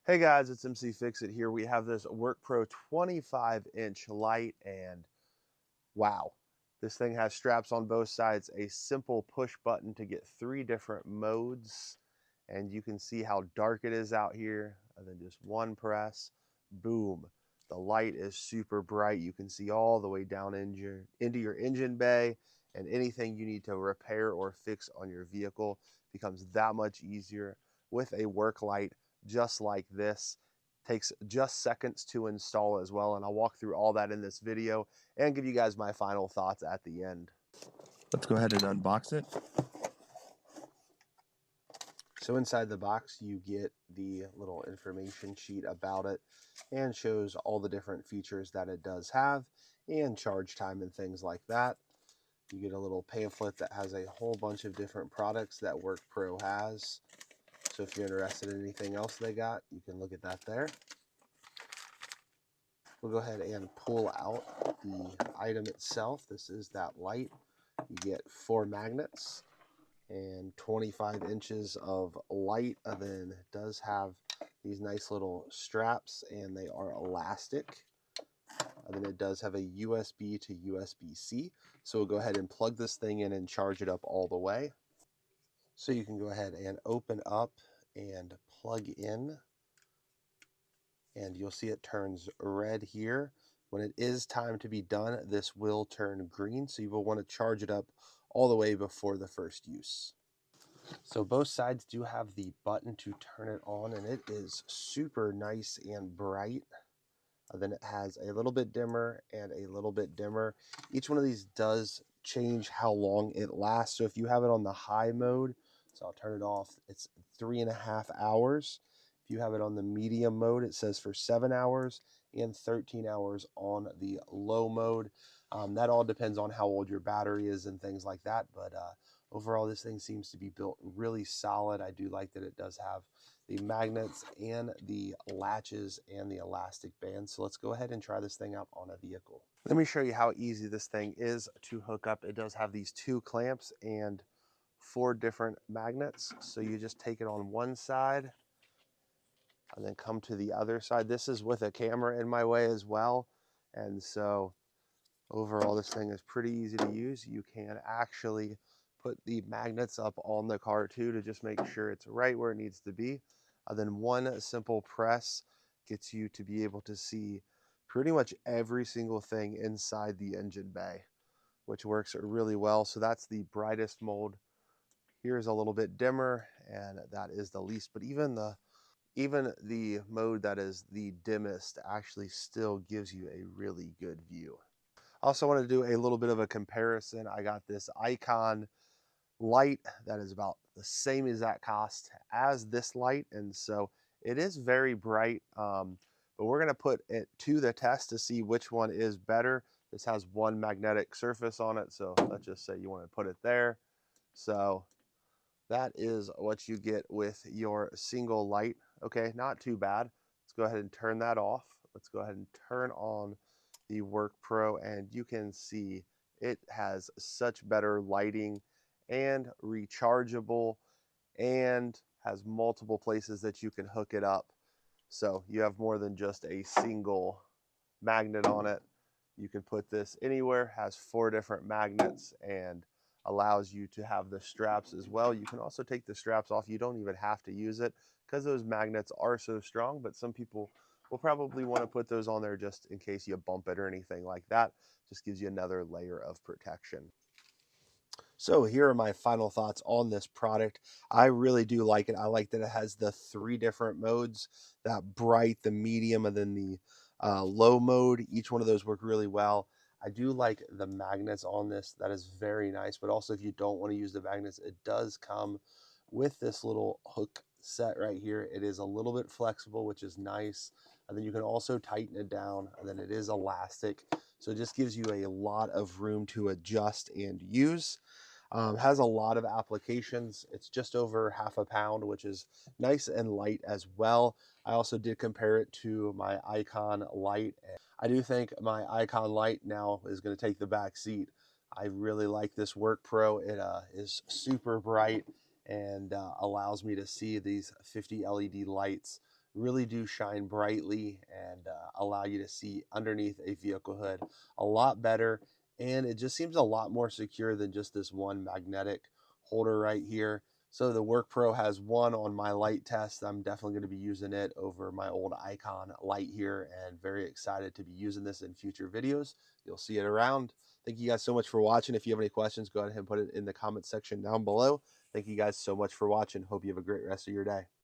Hey guys, it's MC Fixit here. We have this WORKPRO 25-inch light, and wow, this thing has straps on both sides, a simple push button to get 3 different modes, and you can see how dark it is out here, and then just one press, boom. The light is super bright. You can see all the way down into your engine bay, and anything you need to repair or fix on your vehicle becomes that much easier with a work light just like this. Takes just seconds to install as well, and I'll walk through all that in this video and give you guys my final thoughts at the end. Let's go ahead and unbox it. So inside the box you get the little information sheet about it and shows all the different features that it does have and charge time and things like that. You get a little pamphlet that has a whole bunch of different products that WORKPRO has. So if you're interested in anything else they got, you can look at that there. We'll go ahead and pull out the item itself. This is that light. You get 4 magnets and 25 inches of light, and then it does have these nice little straps, and they are elastic. And then it does have a USB to USB-C. So we'll go ahead and plug this thing in and charge it up all the way. So you can go ahead and open up and plug in, and you'll see it turns red here. When it is time to be done, this will turn green, so you will want to charge it up all the way before the first use. So both sides do have the button to turn it on, and it is super nice and bright. Then it has a little bit dimmer and a little bit dimmer. Each one of these does change how long it lasts. So if you have it on the high mode, so I'll turn it off, it's 3.5 hours. If you have it on the medium mode, it says for 7 hours and 13 hours on the low mode. That all depends on how old your battery is and things like that, but overall this thing seems to be built really solid. I do like that it does have the magnets and the latches and the elastic band. So let's go ahead and try this thing out on a vehicle. Let me show you how easy this thing is to hook up. It does have these 2 clamps and 4 different magnets. So you just take it on one side and then come to the other side. This is with a camera in my way as well. And so overall, this thing is pretty easy to use. You can actually put the magnets up on the car too to just make sure it's right where it needs to be. And then one simple press gets you to be able to see pretty much every single thing inside the engine bay, which works really well. So that's the brightest mode. Here's a little bit dimmer, and that is the least. But even the mode that is the dimmest actually still gives you a really good view. I also want to do a little bit of a comparison. I got this Icon light that is about the same exact cost as this light, and so it is very bright, but we're going to put it to the test to see which one is better. This has one magnetic surface on it, so let's just say you want to put it there. So that is what you get with your single light. Okay, not too bad. Let's go ahead and turn that off. Let's go ahead and turn on the WORKPRO, and you can see it has such better lighting and rechargeable, and has multiple places that you can hook it up. So you have more than just a single magnet on it. You can put this anywhere, has 4 different magnets, and allows you to have the straps as well. You can also take the straps off. You don't even have to use it because those magnets are so strong, but some people will probably want to put those on there just in case you bump it or anything like that. Just gives you another layer of protection. So here are my final thoughts on this product. I really do like it. I like that it has the 3 different modes, that bright, the medium, and then the low mode. Each one of those work really well. I do like the magnets on this. That is very nice. But also, if you don't want to use the magnets, it does come with this little hook set right here. It is a little bit flexible, which is nice. And then you can also tighten it down. And then it is elastic. So it just gives you a lot of room to adjust and use. Has a lot of applications. It's just over half a pound, which is nice and light as well. I also did compare it to my Icon light. I do think my Icon light now is going to take the back seat. I really like this WORKPRO. It is super bright and allows me to see these 50 LED lights really do shine brightly and allow you to see underneath a vehicle hood a lot better. And it just seems a lot more secure than just this one magnetic holder right here. So the WorkPro has one on my light test. I'm definitely going to be using it over my old Icon light here, and very excited to be using this in future videos. You'll see it around. Thank you guys so much for watching. If you have any questions, go ahead and put it in the comment section down below. Thank you guys so much for watching. Hope you have a great rest of your day.